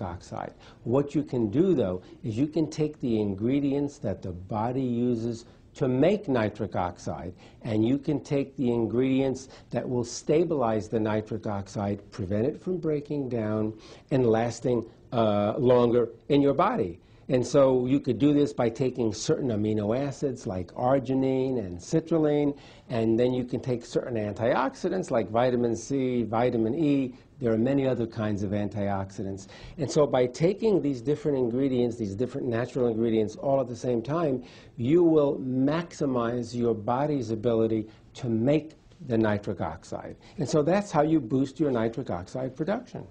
oxide. What you can do, though, is you can take the ingredients that the body uses to make nitric oxide, and you can take the ingredients that will stabilize the nitric oxide, prevent it from breaking down and lasting longer in your body. And so you could do this by taking certain amino acids like arginine and citrulline, and then you can take certain antioxidants like vitamin C, vitamin E. There are many other kinds of antioxidants. And so by taking these different ingredients, these different natural ingredients all at the same time, you will maximize your body's ability to make the nitric oxide. And so that's how you boost your nitric oxide production.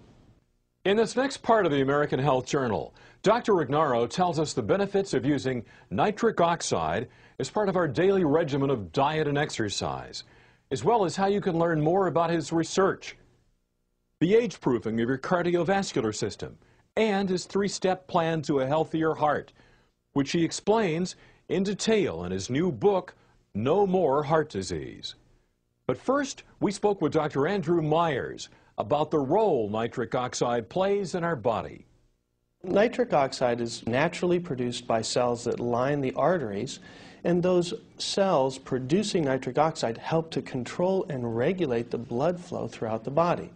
In this next part of the American Health Journal, Dr. Ignarro tells us the benefits of using nitric oxide as part of our daily regimen of diet and exercise, as well as how you can learn more about his research, the age-proofing of your cardiovascular system, and his three-step plan to a healthier heart, which he explains in detail in his new book, No More Heart Disease. But first, we spoke with Dr. Andrew Myers about the role nitric oxide plays in our body. Nitric oxide is naturally produced by cells that line the arteries, and those cells producing nitric oxide help to control and regulate the blood flow throughout the body.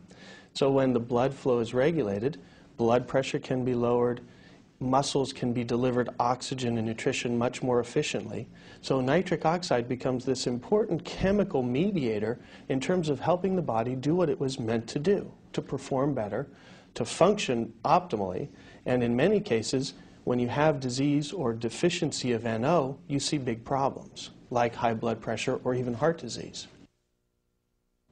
So when the blood flow is regulated, blood pressure can be lowered, muscles can be delivered oxygen and nutrition much more efficiently. So nitric oxide becomes this important chemical mediator in terms of helping the body do what it was meant to do, to perform better, to function optimally, and in many cases, when you have disease or deficiency of NO, you see big problems, like high blood pressure or even heart disease.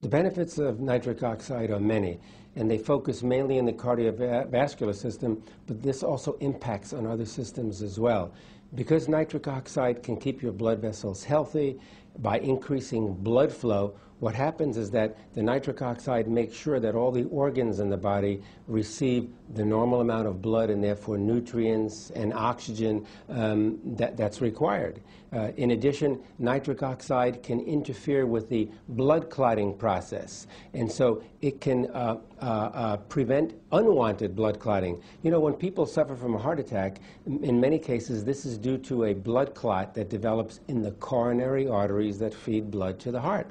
The benefits of nitric oxide are many, and they focus mainly in the cardiovascular system, but this also impacts on other systems as well. Because nitric oxide can keep your blood vessels healthy by increasing blood flow, what happens is that the nitric oxide makes sure that all the organs in the body receive the normal amount of blood and therefore nutrients and oxygen that's required. In addition, nitric oxide can interfere with the blood clotting process, and so it can prevent unwanted blood clotting. You know, when people suffer from a heart attack, in many cases this is due to a blood clot that develops in the coronary arteries that feed blood to the heart.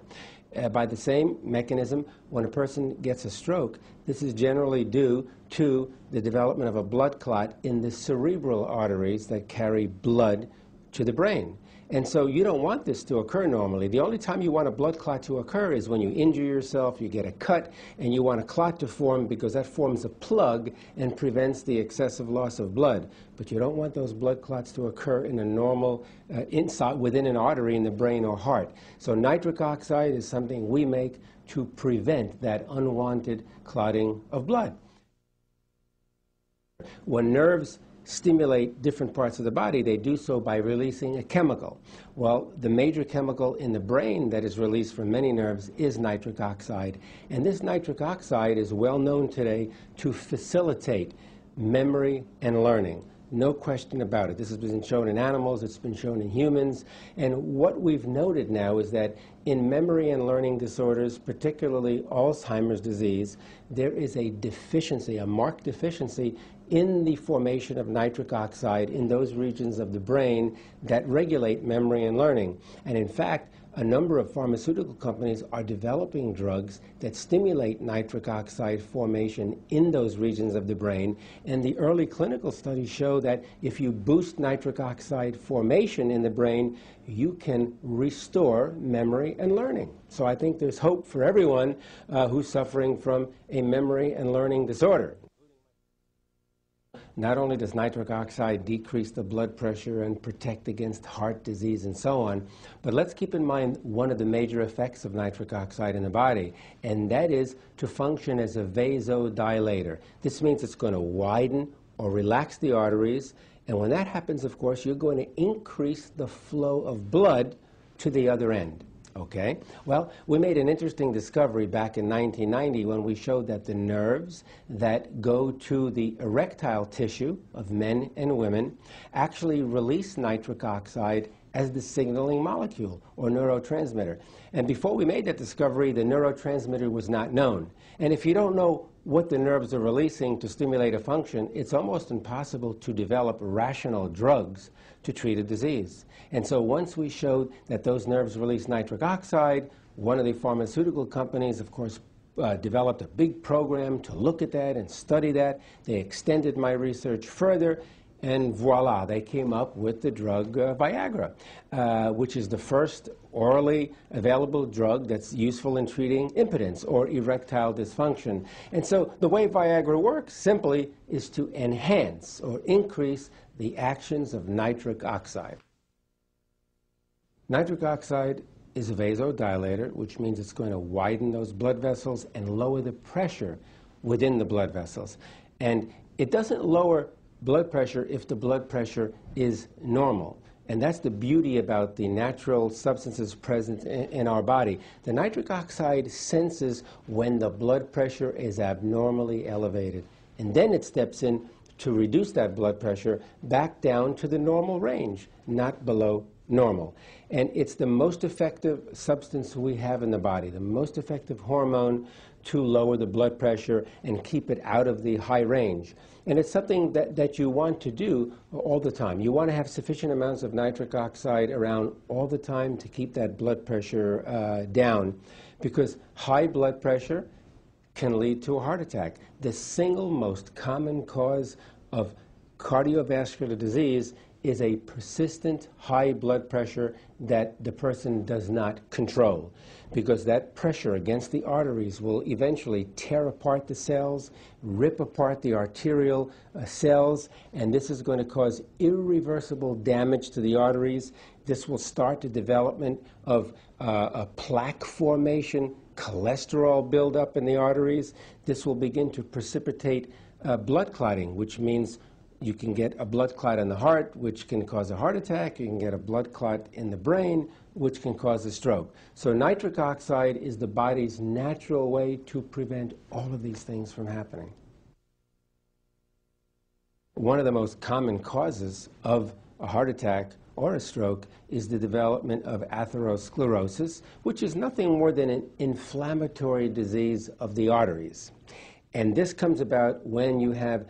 By the same mechanism, when a person gets a stroke, this is generally due to the development of a blood clot in the cerebral arteries that carry blood to the brain. And so you don't want this to occur normally. The only time you want a blood clot to occur is when you injure yourself, you get a cut, and you want a clot to form because that forms a plug and prevents the excessive loss of blood. But you don't want those blood clots to occur in a normal, within an artery in the brain or heart. So nitric oxide is something we make to prevent that unwanted clotting of blood. When nerves stimulate different parts of the body, they do so by releasing a chemical. Well, the major chemical in the brain that is released from many nerves is nitric oxide. And this nitric oxide is well known today to facilitate memory and learning. No question about it. This has been shown in animals, it's been shown in humans, and what we've noted now is that in memory and learning disorders, particularly Alzheimer's disease, there is a deficiency, a marked deficiency in the formation of nitric oxide in those regions of the brain that regulate memory and learning. And in fact, a number of pharmaceutical companies are developing drugs that stimulate nitric oxide formation in those regions of the brain, and the early clinical studies show that if you boost nitric oxide formation in the brain, you can restore memory and learning. So I think there's hope for everyone who's suffering from a memory and learning disorder. Not only does nitric oxide decrease the blood pressure and protect against heart disease and so on, but let's keep in mind one of the major effects of nitric oxide in the body, and that is to function as a vasodilator. This means it's going to widen or relax the arteries, and when that happens, of course, you're going to increase the flow of blood to the other end. Okay? Well, we made an interesting discovery back in 1990 when we showed that the nerves that go to the erectile tissue of men and women actually release nitric oxide as the signaling molecule or neurotransmitter. And before we made that discovery, the neurotransmitter was not known. And if you don't know what the nerves are releasing to stimulate a function, it's almost impossible to develop rational drugs to treat a disease. And so once we showed that those nerves release nitric oxide, one of the pharmaceutical companies, of course, developed a big program to look at that and study that. They extended my research further, and voila, they came up with the drug Viagra, which is the first orally available drug that's useful in treating impotence or erectile dysfunction. And so the way Viagra works simply is to enhance or increase the actions of nitric oxide. Nitric oxide is a vasodilator, which means it's going to widen those blood vessels and lower the pressure within the blood vessels. And it doesn't lower blood pressure if the blood pressure is normal. And that's the beauty about the natural substances present in our body. The nitric oxide senses when the blood pressure is abnormally elevated. And then it steps in to reduce that blood pressure back down to the normal range, not below normal. And it's the most effective substance we have in the body, the most effective hormone to lower the blood pressure and keep it out of the high range. And it's something that you want to do all the time. You want to have sufficient amounts of nitric oxide around all the time to keep that blood pressure down, because high blood pressure can lead to a heart attack. The single most common cause of cardiovascular disease is a persistent high blood pressure that the person does not control, because that pressure against the arteries will eventually tear apart the cells, rip apart the arterial cells, and this is going to cause irreversible damage to the arteries. This will start the development of a plaque formation, cholesterol buildup in the arteries. This will begin to precipitate blood clotting, which means you can get a blood clot in the heart, which can cause a heart attack. You can get a blood clot in the brain, which can cause a stroke. So nitric oxide is the body's natural way to prevent all of these things from happening. One of the most common causes of a heart attack or a stroke is the development of atherosclerosis, which is nothing more than an inflammatory disease of the arteries. And this comes about when you have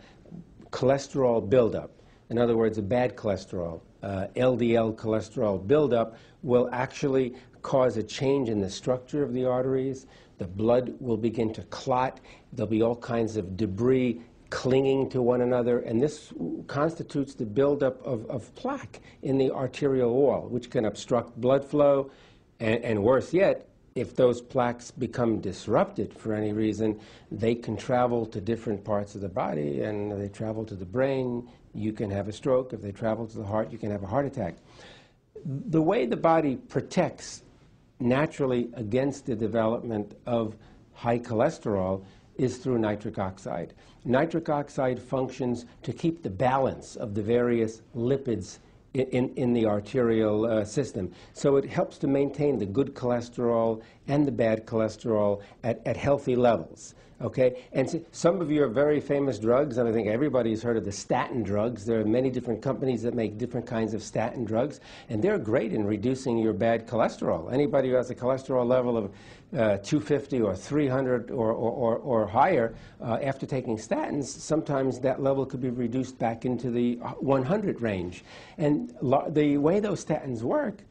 cholesterol buildup. In other words, a bad cholesterol, LDL cholesterol buildup will actually cause a change in the structure of the arteries. The blood will begin to clot. There'll be all kinds of debris clinging to one another, and this constitutes the buildup of plaque in the arterial wall, which can obstruct blood flow, and worse yet, if those plaques become disrupted for any reason, they can travel to different parts of the body, and they travel to the brain, you can have a stroke. If they travel to the heart, you can have a heart attack. The way the body protects naturally against the development of high cholesterol is through nitric oxide. Nitric oxide functions to keep the balance of the various lipids in the arterial system. So it helps to maintain the good cholesterol and the bad cholesterol at healthy levels. Okay? And so some of your very famous drugs, and I think everybody's heard of the statin drugs. There are many different companies that make different kinds of statin drugs, and they're great in reducing your bad cholesterol. Anybody who has a cholesterol level of 250 or 300 or higher, after taking statins, sometimes that level could be reduced back into the 100 range. And the way those statins work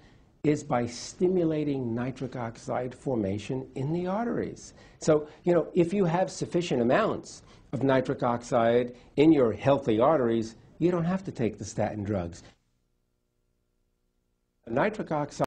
is by stimulating nitric oxide formation in the arteries. So, you know, if you have sufficient amounts of nitric oxide in your healthy arteries, you don't have to take the statin drugs. Nitric oxide